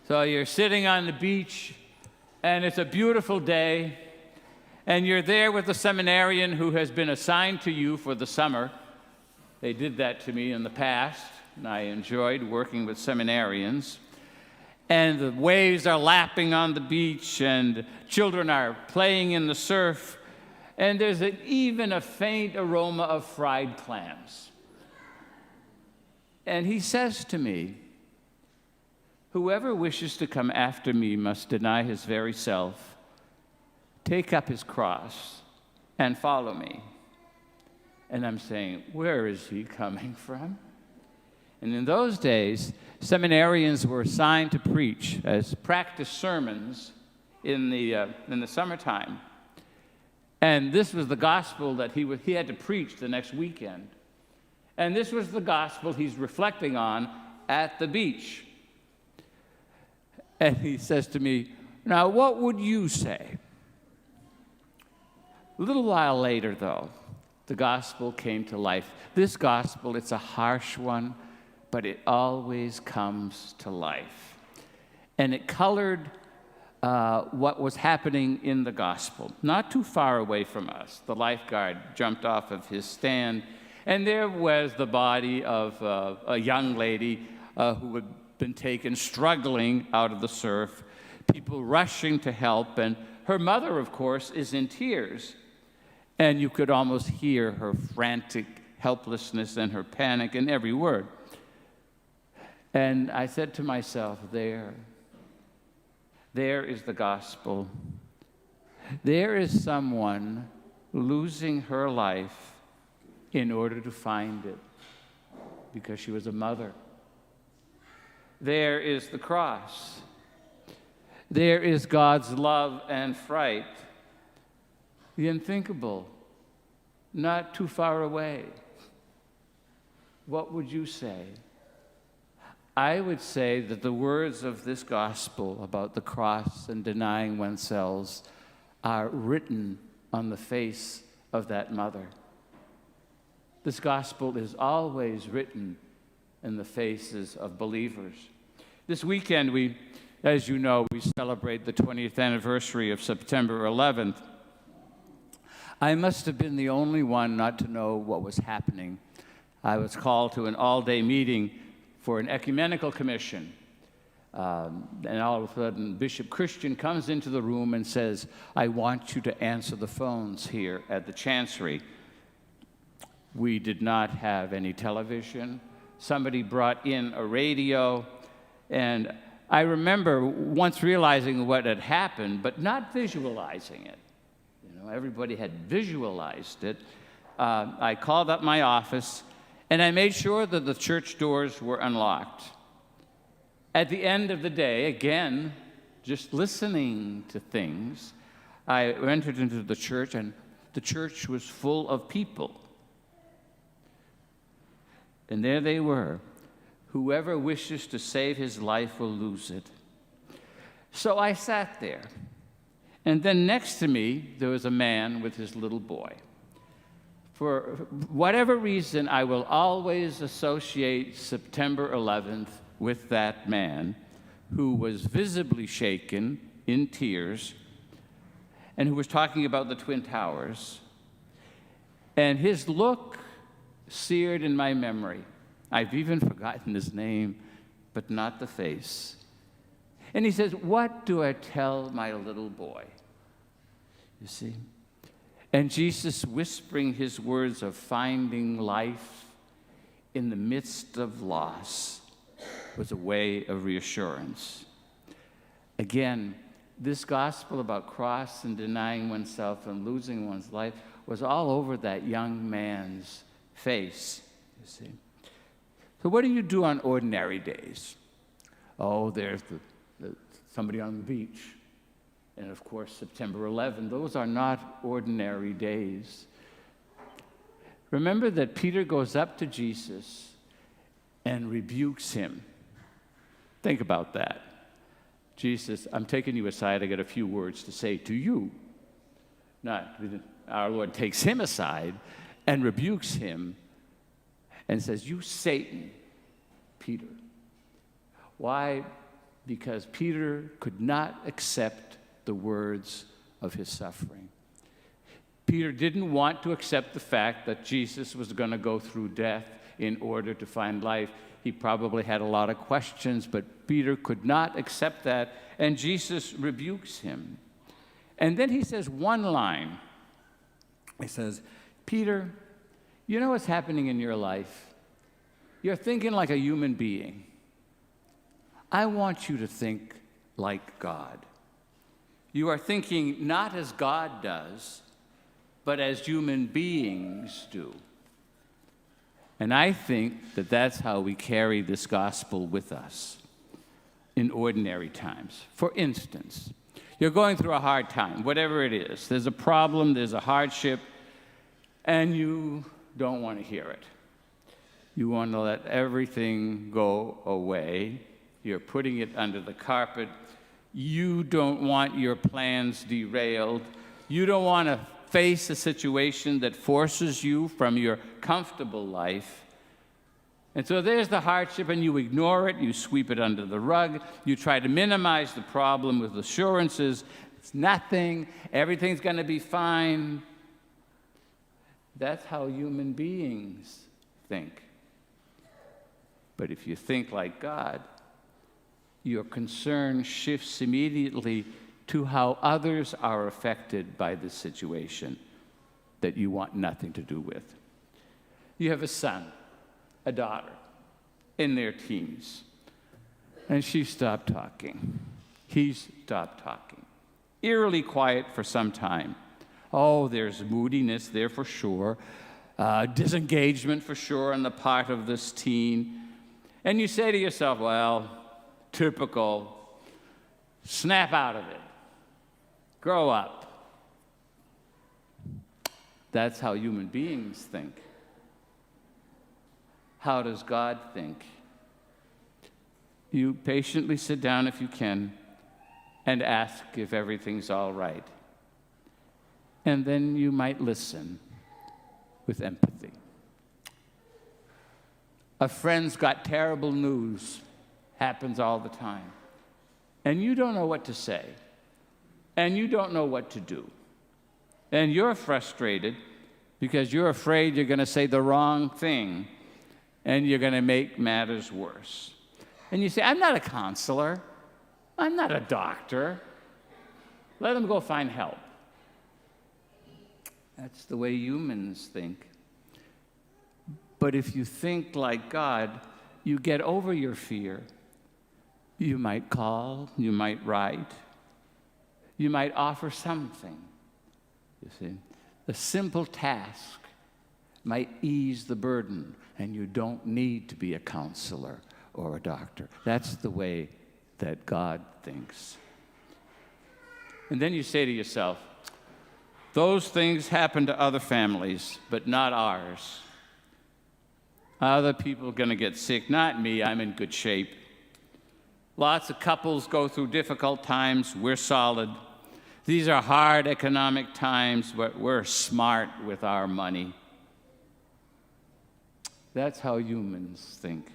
So you're sitting on the beach, and it's a beautiful day, and you're there with a seminarian who has been assigned to you for the summer. They did that to me in the past, and I enjoyed working with seminarians. And the waves are lapping on the beach, and children are playing in the surf, and there's even a faint aroma of fried clams. And he says to me, "Whoever wishes to come after me must deny his very self, take up his cross, and follow me." And I'm saying, where is he coming from? And in those days, seminarians were assigned to preach as practice sermons in the summertime. And this was the gospel that he had to preach the next weekend. And this was the gospel he's reflecting on at the beach. And he says to me, "Now, what would you say?" A little while later, though, the gospel came to life. This gospel, it's a harsh one, but it always comes to life. And it colored what was happening in the gospel. Not too far away from us, the lifeguard jumped off of his stand, and there was the body of a young lady who had been taken struggling out of the surf, people rushing to help, and her mother, of course, is in tears. And you could almost hear her frantic helplessness and her panic in every word. And I said to myself, there is the gospel. There is someone losing her life in order to find it because she was a mother. There is the cross. There is God's love and fright. The unthinkable, not too far away. What would you say? I would say that the words of this gospel about the cross and denying oneself are written on the face of that mother. This gospel is always written in the faces of believers. This weekend, as you know, we celebrate the 20th anniversary of September 11th. I must have been the only one not to know what was happening. I was called to an all-day meeting for an ecumenical commission. And all of a sudden, Bishop Christian comes into the room and says, "I want you to answer the phones here at the chancery." We did not have any television. Somebody brought in a radio. And I remember once realizing what had happened, but not visualizing it. Everybody had visualized it. I called up my office, and I made sure that the church doors were unlocked. At the end of the day, again, just listening to things, I entered into the church, and the church was full of people. And there they were. Whoever wishes to save his life will lose it. So I sat there. And then next to me, there was a man with his little boy. For whatever reason, I will always associate September 11th with that man who was visibly shaken, in tears, and who was talking about the Twin Towers. And his look seared in my memory. I've even forgotten his name, but not the face. And he says, "What do I tell my little boy?" You see? And Jesus, whispering his words of finding life in the midst of loss, was a way of reassurance. Again, this gospel about cross and denying oneself and losing one's life was all over that young man's face, you see. So what do you do on ordinary days? Oh, there's somebody on the beach. And of course, September 11th, those are not ordinary days. Remember that Peter goes up to Jesus and rebukes him. Think about that. Jesus, I'm taking you aside. I got a few words to say to you. Our Lord takes him aside and rebukes him and says, "You Satan, Peter, why because Peter could not accept the words of his suffering. Peter didn't want to accept the fact that Jesus was going to go through death in order to find life. He probably had a lot of questions, but Peter could not accept that, and Jesus rebukes him. And then he says one line. He says, Peter, you know what's happening in your life? You're thinking like a human being. I want you to think like God. You are thinking not as God does, but as human beings do. And I think that that's how we carry this gospel with us in ordinary times. For instance, you're going through a hard time, whatever it is. There's a problem, there's a hardship, and you don't want to hear it. You want to let everything go away. You're putting it under the carpet. You don't want your plans derailed. You don't want to face a situation that forces you from your comfortable life. And so there's the hardship, and you ignore it, you sweep it under the rug, you try to minimize the problem with assurances. It's nothing, everything's going to be fine. That's how human beings think. But if you think like God, your concern shifts immediately to how others are affected by this situation that you want nothing to do with. You have a son, a daughter, in their teens, and she stopped talking. He stopped talking. Eerily quiet for some time. Oh, there's moodiness there for sure, disengagement for sure on the part of this teen. And you say to yourself, well, typical, snap out of it. Grow up. That's how human beings think. How does God think? You patiently sit down if you can and ask if everything's all right. And then you might listen with empathy. A friend's got terrible news, happens all the time, and you don't know what to say. And you don't know what to do. And you're frustrated because you're afraid you're going to say the wrong thing and you're going to make matters worse. And you say, I'm not a counselor. I'm not a doctor. Let them go find help. That's the way humans think. But if you think like God, you get over your fear. You might call, you might write, you might offer something, you see. A simple task might ease the burden, and you don't need to be a counselor or a doctor. That's the way that God thinks. And then you say to yourself, those things happen to other families, but not ours. Other people are going to get sick, not me, I'm in good shape. Lots of couples go through difficult times, we're solid. These are hard economic times, but we're smart with our money. That's how humans think.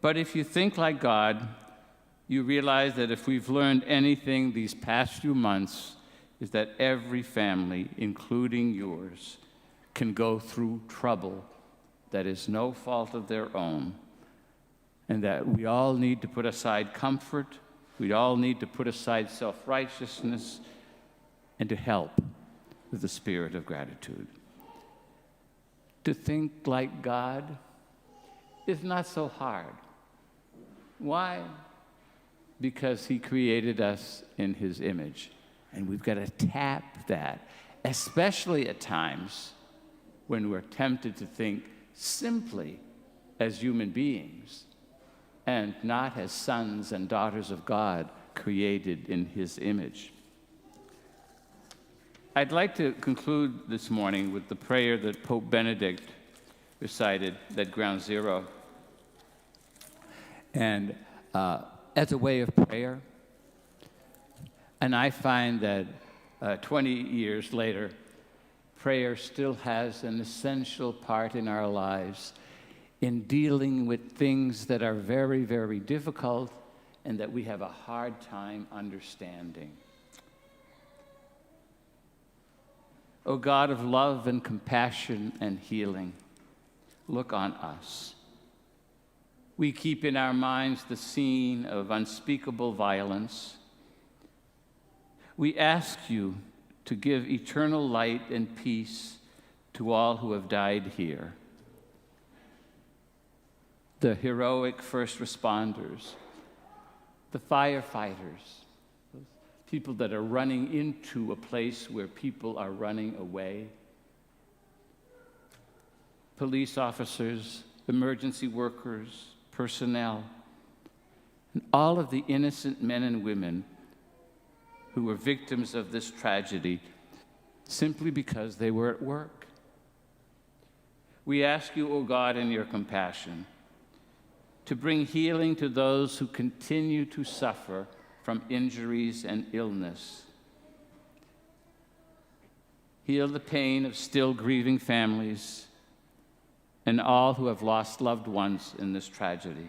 But if you think like God, you realize that if we've learned anything these past few months, is that every family, including yours, can go through trouble that is no fault of their own, and that we all need to put aside comfort, we all need to put aside self-righteousness, and to help with the spirit of gratitude. To think like God is not so hard. Why? Because He created us in His image, and we've got to tap that, especially at times when we're tempted to think simply as human beings and not as sons and daughters of God created in His image. I'd like to conclude this morning with the prayer that Pope Benedict recited at Ground Zero. And as a way of prayer, and I find that 20 years later, prayer still has an essential part in our lives in dealing with things that are very, very difficult and that we have a hard time understanding. O God of love and compassion and healing, look on us. We keep in our minds the scene of unspeakable violence. We ask you to give eternal light and peace to all who have died here. The heroic first responders, the firefighters, people that are running into a place where people are running away, police officers, emergency workers, personnel, and all of the innocent men and women who were victims of this tragedy simply because they were at work. We ask you, O God, in your compassion, to bring healing to those who continue to suffer from injuries and illness. Heal the pain of still grieving families and all who have lost loved ones in this tragedy.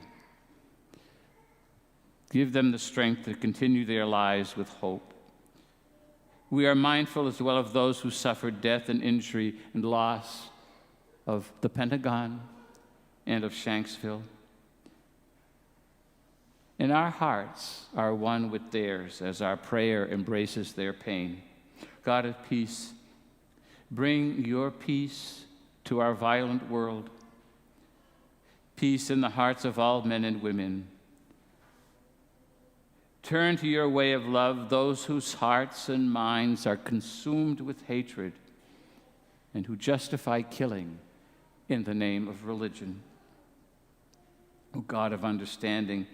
Give them the strength to continue their lives with hope. We are mindful as well of those who suffered death and injury and loss of the Pentagon and of Shanksville. And our hearts are one with theirs as our prayer embraces their pain. God of peace, bring your peace to our violent world, peace in the hearts of all men and women. Turn to your way of love those whose hearts and minds are consumed with hatred and who justify killing in the name of religion. O God of understanding,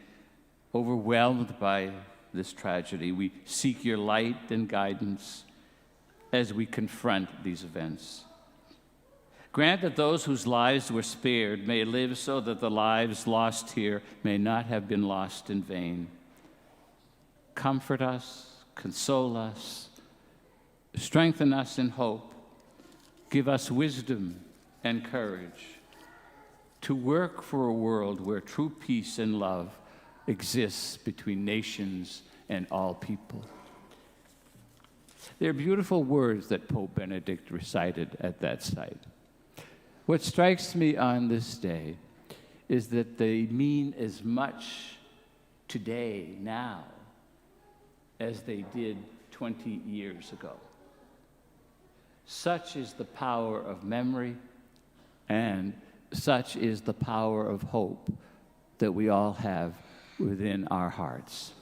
overwhelmed by this tragedy, we seek your light and guidance as we confront these events. Grant that those whose lives were spared may live so that the lives lost here may not have been lost in vain. Comfort us, console us, strengthen us in hope, give us wisdom and courage to work for a world where true peace and love exists between nations and all people. They're beautiful words that Pope Benedict recited at that site. What strikes me on this day is that they mean as much today, now, as they did 20 years ago. Such is the power of memory, and such is the power of hope that we all have within our hearts.